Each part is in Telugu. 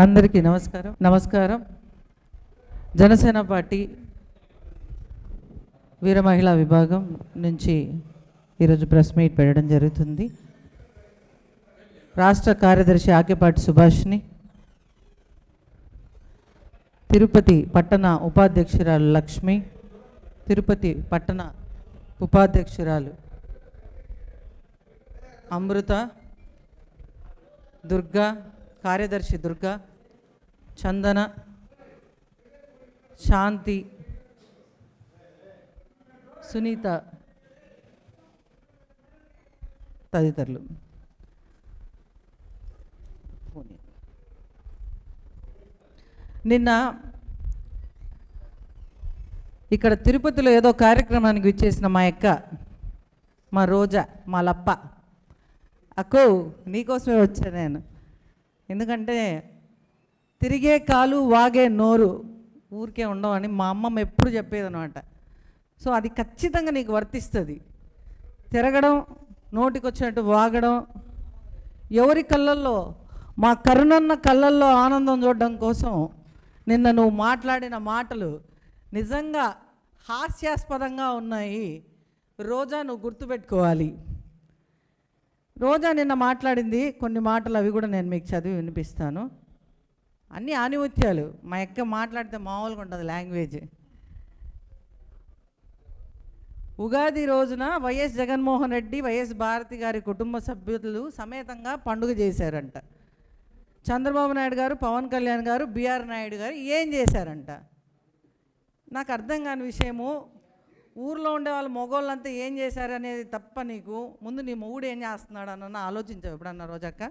అందరికీ నమస్కారం. జనసేన పార్టీ వీర మహిళా విభాగం నుంచి ఈరోజు ప్రెస్ మీట్ పెట్టడం జరుగుతుంది. రాష్ట్ర కార్యదర్శి ఆకేపాటి సుభాష్ని, తిరుపతి పట్టణ ఉపాధ్యక్షురాలు లక్ష్మి, తిరుపతి పట్టణ ఉపాధ్యక్షురాలు అమృత, దుర్గా, కార్యదర్శి దుర్గా, చందన, శాంతి, సునీత తదితరులు. నిన్న ఇక్కడ తిరుపతిలో ఏదో కార్యక్రమానికి విచ్చేసిన మా అక్క, మా రోజా, మా లప్ప, అక్కో నీకోసమే వచ్చా నేను. ఎందుకంటే తిరిగే కాలు వాగే నోరు ఊరికే ఉండవని మా అమ్మమ్మ ఎప్పుడు చెప్పేదనమాట. సో అది ఖచ్చితంగా నీకు వర్తిస్తుంది. తిరగడం, నోటికొచ్చినట్టు వాగడం, ఎవరి కళ్ళల్లో, మా కరుణన్న కళ్ళల్లో ఆనందం చూడడం కోసం నిన్న నువ్వు మాట్లాడిన మాటలు నిజంగా హాస్యాస్పదంగా ఉన్నాయి. రోజా, నువ్వు గుర్తుపెట్టుకోవాలి. రోజా నిన్న మాట్లాడింది కొన్ని మాటలు, అవి కూడా నేను మీకు చదివి వినిపిస్తాను. అన్నీ ఆనిముత్యాలు. మా అక్క మాట్లాడితే మామూలుగా ఉంటుంది లాంగ్వేజ్. ఉగాది రోజున వైఎస్ జగన్మోహన్ రెడ్డి, వైఎస్ భారతి గారి కుటుంబ సభ్యులు సమేతంగా పండుగ చేశారంట. చంద్రబాబు నాయుడు గారు, పవన్ కళ్యాణ్ గారు, బిఆర్ నాయుడు గారు ఏం చేశారంట? నాకు అర్థం కాని విషయము. ఊర్లో ఉండే వాళ్ళు మగవాళ్ళంతా ఏం చేశారు అనేది తప్ప నీకు ముందు నీ మొగుడు ఏం చేస్తున్నాడు అన్న ఆలోచించావు ఎప్పుడన్నా రోజక్క?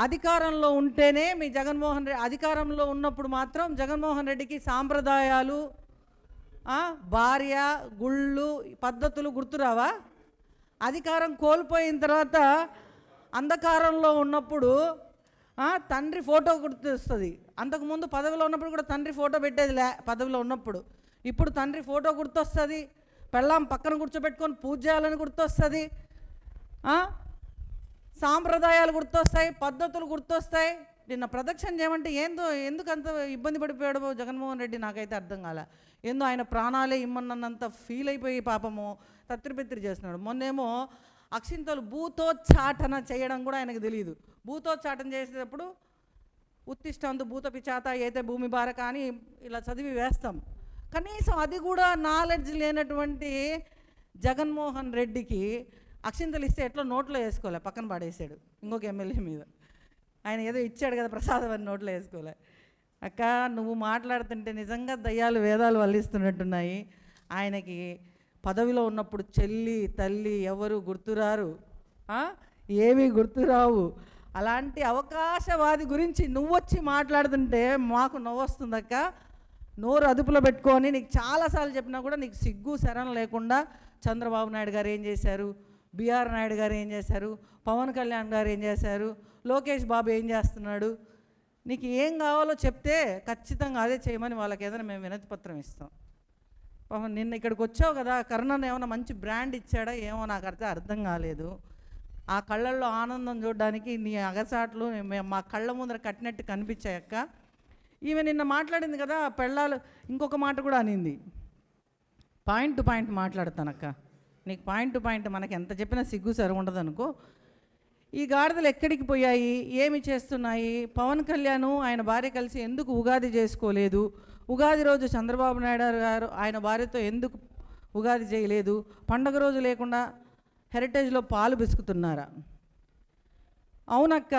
అధికారంలో ఉంటేనే మీ జగన్మోహన్ రెడ్డి, అధికారంలో ఉన్నప్పుడు మాత్రం జగన్మోహన్ రెడ్డికి సాంప్రదాయాలు, భార్య, గుళ్ళు, పద్ధతులు గుర్తురావా? అధికారం కోల్పోయిన తర్వాత అంధకారంలో ఉన్నప్పుడు తండ్రి ఫోటో గుర్తొస్తుంది. అంతకుముందు పదవిలో ఉన్నప్పుడు కూడా తండ్రి ఫోటో పెట్టేది లే. పదవిలో ఉన్నప్పుడు ఇప్పుడు తండ్రి ఫోటో గుర్తొస్తుంది, పెళ్ళాం పక్కన కూర్చోబెట్టుకొని పూజ చేయాలని గుర్తొస్తుంది, సాంప్రదాయాలు గుర్తొస్తాయి, పద్ధతులు గుర్తొస్తాయి. నిన్న ప్రదక్షిణ చేయమంటే ఎందుకు అంత ఇబ్బంది పడిపోయాడు జగన్మోహన్ రెడ్డి నాకైతే అర్థం కాలే. ఏందో ఆయన ప్రాణాలే ఇమ్మన్నంత ఫీల్ అయిపోయి పాపము తత్రిపెత్తిరి చేస్తున్నాడు. మొన్నేమో అక్షింతలు భూతోచ్చాటన చేయడం కూడా ఆయనకు తెలియదు. భూతోచ్చాటన చేసేటప్పుడు ఉత్తిష్టంతు భూత పిచాత అయితే భూమి భారక అని ఇలా చదివి వేస్తాం. కనీసం అది కూడా నాలెడ్జ్ లేనటువంటి జగన్మోహన్ రెడ్డికి అక్షింతలు ఇస్తే ఎట్లా నోట్లో వేసుకోలే, పక్కన పడేసాడు ఇంకొక ఎమ్మెల్యే మీద. ఆయన ఏదో ఇచ్చాడు కదా ప్రసాదం అని నోట్లో వేసుకోలే. అక్క, నువ్వు మాట్లాడుతుంటే నిజంగా దయ్యాలు వేదాలు వల్లిస్తున్నట్టున్నాయి. ఆయనకి పదవిలో ఉన్నప్పుడు చెల్లి, తల్లి ఎవరు గుర్తురారు, ఏమీ గుర్తురావు. అలాంటి అవకాశవాది గురించి నువ్వొచ్చి మాట్లాడుతుంటే మాకు నవ్వొస్తుందక్క. నోరు అదుపులో పెట్టుకొని, నీకు చాలాసార్లు చెప్పినా కూడా నీకు సిగ్గు శరణ లేకుండా చంద్రబాబు నాయుడు గారు ఏం చేశారు, బిఆర్ నాయుడు గారు ఏం చేశారు, పవన్ కళ్యాణ్ గారు ఏం చేశారు, లోకేష్ బాబు ఏం చేస్తున్నాడు, నీకు ఏం కావాలో చెప్తే ఖచ్చితంగా అదే చేయమని వాళ్ళకి ఏదైనా మేము వినతి పత్రం ఇస్తాం. పాపం నిన్న ఇక్కడికి వచ్చావు కదా, కరుణన్న ఏమైనా మంచి బ్రాండ్ ఇచ్చాడా ఏమో నాకు అర్థం కాలేదు. ఆ కళ్ళల్లో ఆనందం చూడడానికి నీ అగసాట్లు మా కళ్ళ ముందర కట్టినట్టు కనిపించాయక్క. ఈమె నిన్న మాట్లాడింది కదా పెళ్ళాలు, ఇంకొక మాట కూడా అనింది. పాయింట్ టు పాయింట్ మాట్లాడతానక్క, నీకు పాయింట్ టు పాయింట్ మనకి ఎంత చెప్పినా సిగ్గు సరి ఉండదు అనుకో. ఈ గాడిదలు ఎక్కడికి పోయాయి, ఏమి చేస్తున్నాయి? పవన్ కళ్యాణ్ ఆయన భార్య కలిసి ఎందుకు ఉగాది చేసుకోలేదు? ఉగాది రోజు చంద్రబాబు నాయుడు గారు ఆయన భార్యతో ఎందుకు ఉగాది చేయలేదు? పండగ రోజు లేకుండా హెరిటేజ్లో పాలు బిసుకుతున్నారా? అవునక్క,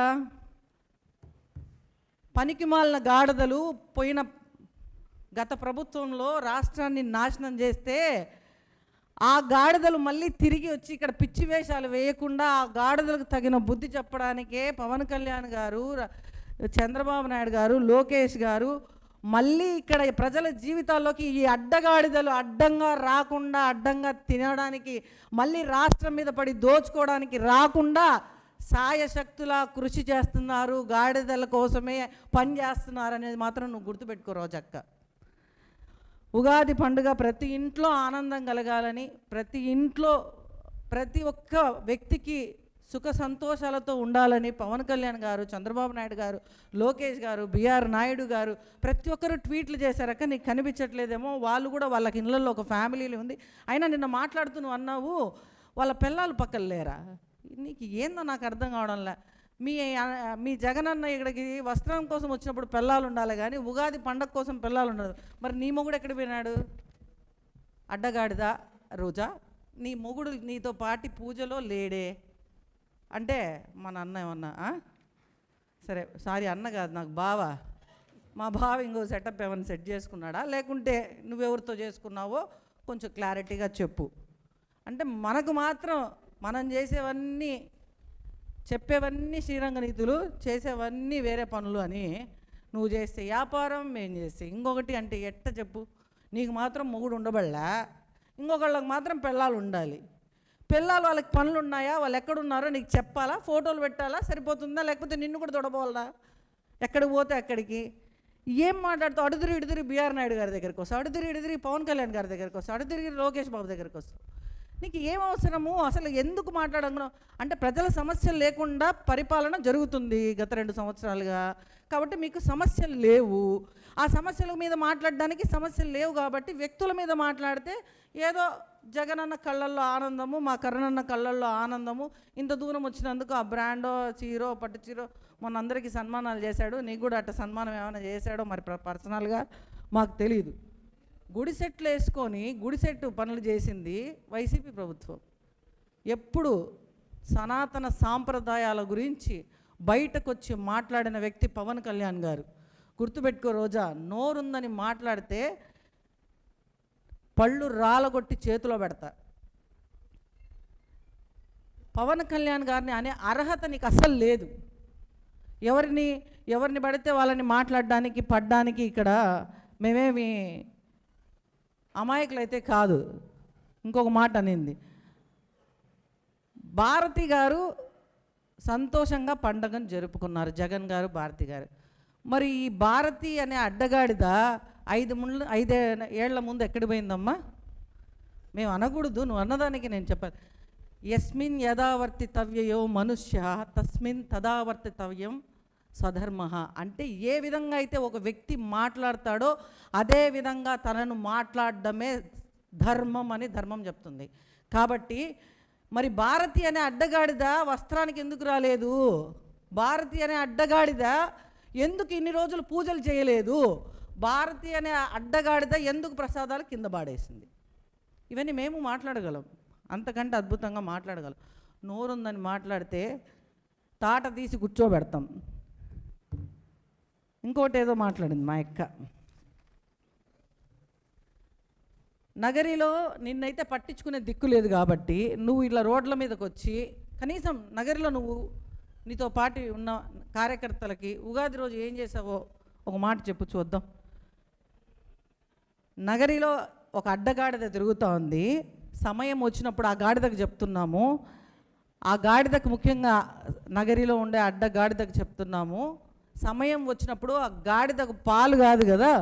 పనికిమాలిన గాడిదలు పోయిన గత ప్రభుత్వంలో రాష్ట్రాన్ని నాశనం చేస్తే ఆ గాడిదలు మళ్ళీ తిరిగి వచ్చి ఇక్కడ పిచ్చి వేషాలు వేయకుండా ఆ గాడిదలకు తగిన బుద్ధి చెప్పడానికే పవన్ కళ్యాణ్ గారు, చంద్రబాబు నాయుడు గారు, లోకేష్ గారు మళ్ళీ ఇక్కడ ప్రజల జీవితాల్లోకి ఈ అడ్డగాడిదలు అడ్డంగా రాకుండా, అడ్డంగా తినడానికి, మళ్ళీ రాష్ట్రం మీద పడి దోచుకోవడానికి రాకుండా సాయశక్తులా కృషి చేస్తున్నారు, గాడిదల కోసమే పని చేస్తున్నారు అనేది మాత్రం నువ్వు గుర్తుపెట్టుకో రోజక్క. ఉగాది పండుగ ప్రతి ఇంట్లో ఆనందం కలగాలని, ప్రతి ఇంట్లో ప్రతి ఒక్క వ్యక్తికి సుఖ సంతోషాలతో ఉండాలని పవన్ కళ్యాణ్ గారు, చంద్రబాబు నాయుడు గారు, లోకేష్ గారు, బిఆర్ నాయుడు గారు ప్రతి ఒక్కరు ట్వీట్లు చేశారక్క. నీకు కనిపించట్లేదేమో, వాళ్ళు కూడా వాళ్ళకి ఇళ్ళల్లో ఒక ఫ్యామిలీలు ఉంది. అయినా నిన్న మాట్లాడుతూ నువ్వు అన్నావు వాళ్ళ పిల్లలు పక్కన లేరా. నీకు ఏందో నాకు అర్థం కావడంలే. మీ జగనన్న ఇక్కడికి వస్త్రం కోసం వచ్చినప్పుడు పిల్లలు ఉండాలి కానీ ఉగాది పండగ కోసం పిల్లలు ఉండదు. మరి నీ మొగుడు ఎక్కడ పోయినాడు? అడ్డగాడిదా రోజా? నీ మొగుడు నీతో పాటి పూజలో లేడే అంటే మన అన్న ఏమన్నా సరే సారీ అన్న కాదు నాకు బావ, మా బావ ఇంకో సెటప్ ఏమైనా సెట్ చేసుకున్నాడా, లేకుంటే నువ్వెవరితో చేసుకున్నావో కొంచెం క్లారిటీగా చెప్పు. అంటే మనకు మాత్రం మనం చేసేవన్నీ చెప్పేవన్నీ శ్రీరంగ నీతులు, చేసేవన్నీ వేరే పనులు అని నువ్వు చేస్తే వ్యాపారం, మేము చేస్తే ఇంకొకటి. అంటే ఎట్ట చెప్పు? నీకు మాత్రం మొగుడు ఉండబడలా, ఇంకొకళ్ళకి మాత్రం పిల్లలు ఉండాలి. పిల్లలు వాళ్ళకి పనులు ఉన్నాయా, వాళ్ళు ఎక్కడున్నారో నీకు చెప్పాలా, ఫోటోలు పెట్టాలా, సరిపోతుందా? లేకపోతే నిన్ను కూడా తొడబోవాలా? ఎక్కడికి పోతే అక్కడికి ఏం మాట్లాడుతావు? అడుదిరి బిఆర్ నాయుడు గారి దగ్గరికి వస్తావు, అడుదిరి పవన్ కళ్యాణ్ గారి దగ్గరికి వస్తావు, అడుదిరి లోకేష్ బాబు దగ్గరికి వస్తావు. నీకు ఏం అవసరము? అసలు ఎందుకు మాట్లాడను? అంటే ప్రజల సమస్యలు లేకుండా పరిపాలన జరుగుతుంది గత 2 సంవత్సరాలుగా. కాబట్టి మీకు సమస్యలు లేవు. ఆ సమస్యల మీద మాట్లాడడానికి సమస్యలు లేవు కాబట్టి వ్యక్తుల మీద మాట్లాడితే ఏదో జగనన్న కళ్ళల్లో ఆనందము, మా కరణన్న కళ్ళల్లో ఆనందము. ఇంత దూరం వచ్చినందుకు ఆ బ్రాండో, చీరో, పట్టు చీరో మొన్న అందరికీ సన్మానాలు చేశాడు. నీకు కూడా అట్ట సన్మానం ఏమైనా చేశాడో మరి పర్సనల్గా మాకు తెలియదు. గుడిసెట్లు వేసుకొని గుడిసెట్టు పనులు చేసింది వైసీపీ ప్రభుత్వం. ఎప్పుడు సనాతన సాంప్రదాయాల గురించి బయటకు వచ్చి మాట్లాడిన వ్యక్తి పవన్ కళ్యాణ్ గారు. గుర్తుపెట్టుకో రోజా, నోరుందని మాట్లాడితే పళ్ళు రాలగొట్టి చేతిలో పెడతా. పవన్ కళ్యాణ్ గారిని అనే అర్హత నీకు అస్సలు లేదు. ఎవరిని పడితే వాళ్ళని మాట్లాడడానికి పడ్డానికి ఇక్కడ మేమేమి అమాయకులైతే కాదు. ఇంకొక మాట అనింది, భారతి గారు సంతోషంగా పండగను జరుపుకున్నారు, జగన్ గారు, భారతి గారు. మరి ఈ భారతి అనే అడ్డగాడిద 5 ఏళ్ల ముందు ఎక్కడికి పోయిందమ్మా? మేము అనకూడదు, నువ్వు అన్నదానికి నేను చెప్పాను. యస్మిన్ యథావర్తితవ్యయో మనుష్య తస్మిన్ తదావర్తితవ్యం స్వధర్మ. అంటే ఏ విధంగా అయితే ఒక వ్యక్తి మాట్లాడతాడో అదే విధంగా తనను మాట్లాడడమే ధర్మం అని ధర్మం చెప్తుంది. కాబట్టి మరి భారతి అనే అడ్డగాడిద వస్త్రానికి ఎందుకు రాలేదు? భారతి అనే అడ్డగాడిద ఎందుకు ఇన్ని రోజులు పూజలు చేయలేదు? భారతి అనే అడ్డగాడిద ఎందుకు ప్రసాదాలు కింద పాడేసింది? ఇవన్నీ మేము మాట్లాడగలం, అంతకంటే అద్భుతంగా మాట్లాడగలం. నోరుందని మాట్లాడితే తాట తీసి కూర్చోబెడతాం. ఇంకోటి ఏదో మాట్లాడింది మా అక్క. నగరిలో నిన్నైతే పట్టించుకునే దిక్కు లేదు కాబట్టి నువ్వు ఇలా రోడ్ల మీదకి వచ్చి కనీసం నగరిలో నువ్వు నీతో పాటు ఉన్న కార్యకర్తలకి ఉగాది రోజు ఏం చేసావో ఒక మాట చెప్పు చూద్దాం. నగరిలో ఒక అడ్డగాడిద తిరుగుతూ ఉంది. సమయం వచ్చినప్పుడు ఆ గాడిదకు చెప్తున్నాము, ఆ గాడిదకు ముఖ్యంగా నగరిలో ఉండే అడ్డగాడిదకు చెప్తున్నాము, సమయం వచ్చినప్పుడు ఆ గాడిదకు పాలు కాదు కదా,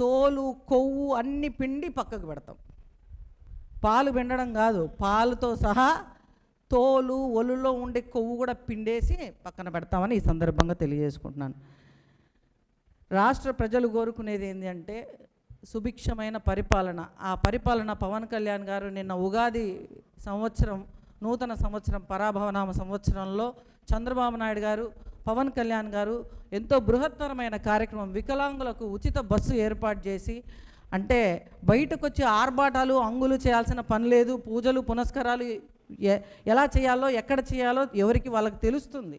తోలు కొవ్వు అన్ని పిండి పక్కకు పెడతాం. పాలు పిండడం కాదు, పాలుతో సహా తోలు ఒలులో ఉండే కొవ్వు కూడా పిండేసి పక్కన పెడతామని ఈ సందర్భంగా తెలియజేసుకుంటున్నాను. రాష్ట్ర ప్రజలు కోరుకునేది ఏంటి అంటే సుభిక్షమైన పరిపాలన. ఆ పరిపాలన పవన్ కళ్యాణ్ గారు నిన్న ఉగాది సంవత్సరం, నూతన సంవత్సరం, పరాభవనామ సంవత్సరంలో చంద్రబాబు నాయుడు గారు, పవన్ కళ్యాణ్ గారు ఎంతో బృహత్తరమైన కార్యక్రమం, వికలాంగులకు ఉచిత బస్సు ఏర్పాటు చేసి, అంటే బయటకు వచ్చి ఆర్భాటాలు అంగులు చేయాల్సిన పని లేదు. పూజలు పునస్కారాలు ఎలా చేయాలో, ఎక్కడ చేయాలో ఎవరికి వాళ్ళకి తెలుస్తుంది.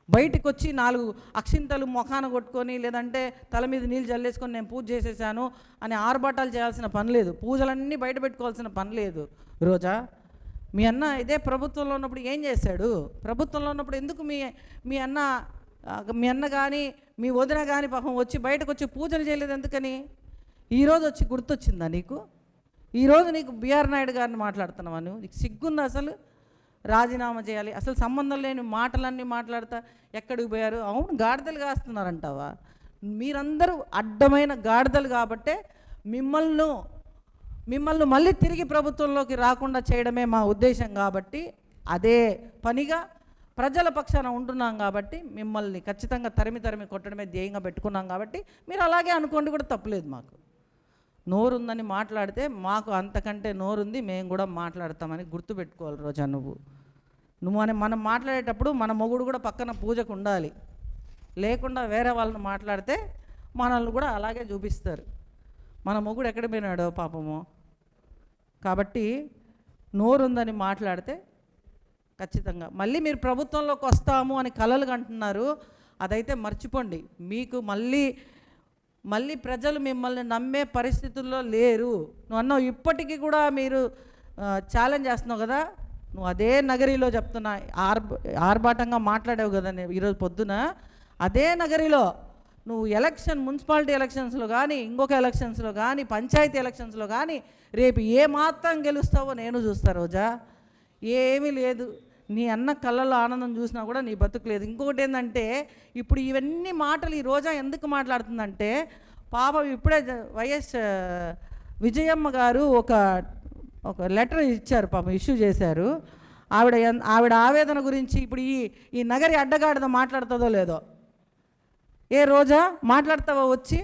బయటకు వచ్చి 4 అక్షింతలు మొఖాన కొట్టుకొని లేదంటే తల మీద నీళ్ళు జల్లేసుకొని నేను పూజ చేసేసాను అని ఆర్భాటాలు చేయాల్సిన పని లేదు. పూజలన్నీ బయట పెట్టుకోవాల్సిన పని లేదు. రోజా, మీ అన్న ఇదే ప్రభుత్వంలో ఉన్నప్పుడు ఏం చేశాడు? ప్రభుత్వంలో ఉన్నప్పుడు ఎందుకు మీ అన్న కానీ మీ వదిన కానీ పాపం వచ్చి బయటకు వచ్చి పూజలు చేయలేదు ఎందుకని? ఈరోజు వచ్చి గుర్తొచ్చిందా నీకు? ఈరోజు నీకు బిఆర్ నాయుడు గారిని మాట్లాడుతున్నావా? నీకు సిగ్గుందా అసలు? రాజీనామా చేయాలి, అసలు సంబంధం లేని మాటలన్నీ మాట్లాడతా ఎక్కడికి పోయారు? అవును, గాడిదలు కాస్తున్నారంటావా? మీరందరూ అడ్డమైన గాడిదలు కాబట్టే మిమ్మల్ని మళ్ళీ తిరిగి ప్రభుత్వంలోకి రాకుండా చేయడమే మా ఉద్దేశం. కాబట్టి అదే పనిగా ప్రజల పక్షాన ఉంటున్నాం కాబట్టి మిమ్మల్ని ఖచ్చితంగా తరిమి కొట్టడమే ధ్యేయంగా పెట్టుకున్నాం కాబట్టి మీరు అలాగే అనుకోండి, కూడా తప్పులేదు. మాకు నోరుందని మాట్లాడితే మాకు అంతకంటే నోరుంది, మేము కూడా మాట్లాడతామని గుర్తుపెట్టుకోవాలి. రోజా నువ్వు అని మనం మాట్లాడేటప్పుడు మన మొగుడు కూడా పక్కన పూజకు ఉండాలి. లేకుండా వేరే వాళ్ళని మాట్లాడితే మనల్ని కూడా అలాగే చూపిస్తారు. మన మొగుడు ఎక్కడ పోయినాడో పాపము. కాబట్టి నోరుందని మాట్లాడితే ఖచ్చితంగా మళ్ళీ మీరు ప్రభుత్వంలోకి వస్తాము అని కలలు కంటున్నారు, అదైతే మర్చిపోండి. మీకు మళ్ళీ ప్రజలు మిమ్మల్ని నమ్మే పరిస్థితుల్లో లేరు. నువ్వు అన్నావు ఇప్పటికీ కూడా మీరు ఛాలెంజ్ చేస్తున్నావు కదా, నువ్వు అదే నగరిలో చెప్తున్నా ఆర్భాటంగా మాట్లాడావు కదా ఈరోజు పొద్దున. అదే నగరిలో నువ్వు మున్సిపాలిటీ ఎలక్షన్స్లో కానీ, ఇంకొక ఎలక్షన్స్లో కానీ, పంచాయతీ ఎలక్షన్స్లో కానీ రేపు ఏ మాత్రం గెలుస్తావో నేను చూస్తా రోజా. ఏమీ లేదు, నీ అన్న కళ్ళల్లో ఆనందం చూసినా కూడా నీ బతుకులేదు. ఇంకొకటి ఏంటంటే ఇప్పుడు ఇవన్నీ మాటలు ఈ రోజా ఎందుకు మాట్లాడుతుందంటే, పాపం ఇప్పుడే వైఎస్ విజయమ్మ గారు ఒక లెటర్ ఇచ్చారు, పాపం ఇష్యూ చేశారు. ఆవిడ ఆవేదన గురించి ఇప్పుడు ఈ నగరి అడ్డగాడిద మాట్లాడుతుందో లేదో. ఏ రోజా మాట్లాడతావా వచ్చి?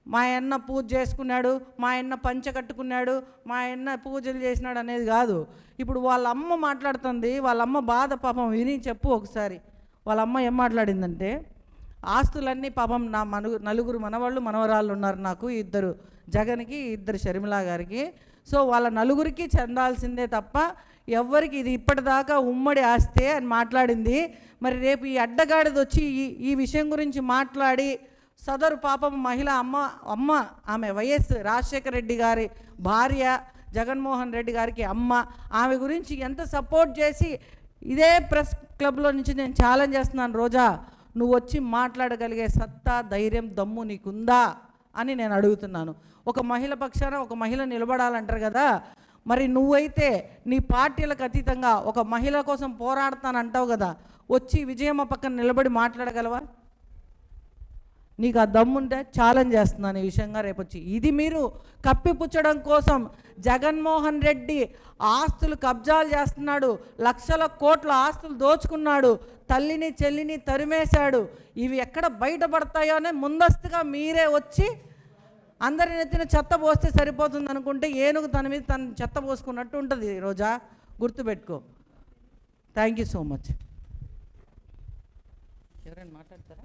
మా అన్న పూజ చేసుకున్నాడు, మా అన్న పంచ కట్టుకున్నాడు, మా అన్న పూజలు చేసినాడు అనేది కాదు. ఇప్పుడు వాళ్ళ అమ్మ మాట్లాడుతుంది, వాళ్ళ అమ్మ బాధ పాపం విని చెప్పు ఒకసారి. వాళ్ళ అమ్మ ఏం మాట్లాడిందంటే, ఆస్తులన్నీ పాపం నా నలుగురు మనవాళ్ళు మనవరాళ్ళు ఉన్నారు నాకు, ఇద్దరు జగన్కి, ఇద్దరు షర్మిలా గారికి. సో వాళ్ళ నలుగురికి చెందాల్సిందే తప్ప ఎవ్వరికి ఇది ఇప్పటిదాకా ఉమ్మడి ఆస్తే అని మాట్లాడింది. మరి రేపు ఈ అడ్డగాడిది వచ్చి ఈ విషయం గురించి మాట్లాడి సదరు పాపం మహిళ అమ్మ ఆమె వైఎస్ రాజశేఖర రెడ్డి గారి భార్య, జగన్మోహన్ రెడ్డి గారికి అమ్మ, ఆమె గురించి ఎంత సపోర్ట్ చేసి ఇదే ప్రెస్ క్లబ్లో నుంచి నేను ఛాలెంజ్ చేస్తున్నాను, రోజా నువ్వు వచ్చి మాట్లాడగలిగే సత్తా, ధైర్యం, దమ్ము నీకుందా అని నేను అడుగుతున్నాను. ఒక మహిళ పక్షాన ఒక మహిళ నిలబడాలంటారు కదా, మరి నువ్వైతే నీ పార్టీలకు అతీతంగా ఒక మహిళ కోసం పోరాడతానంటావు కదా, వచ్చి విజయమ్మ పక్కన నిలబడి మాట్లాడగలవా? నీకు ఆ దమ్ముంటే ఛాలెంజ్ చేస్తున్నాను ఈ విషయంగా రేపు వచ్చి. ఇది మీరు కప్పిపుచ్చడం కోసం జగన్మోహన్ రెడ్డి ఆస్తులు కబ్జాలు చేస్తున్నాడు, లక్షల కోట్ల ఆస్తులు దోచుకున్నాడు, తల్లిని చెల్లిని తరిమేశాడు. ఇవి ఎక్కడ బయటపడతాయో అని ముందస్తుగా మీరే వచ్చి అందరి నెత్తిన చెత్త పోస్తే సరిపోతుంది అనుకుంటే ఏనుగు తన మీద తను చెత్త పోసుకున్నట్టు ఉంటుంది. రోజా గుర్తుపెట్టుకో. Thank you so much. ఎవరైనా మాట్లాడతారా?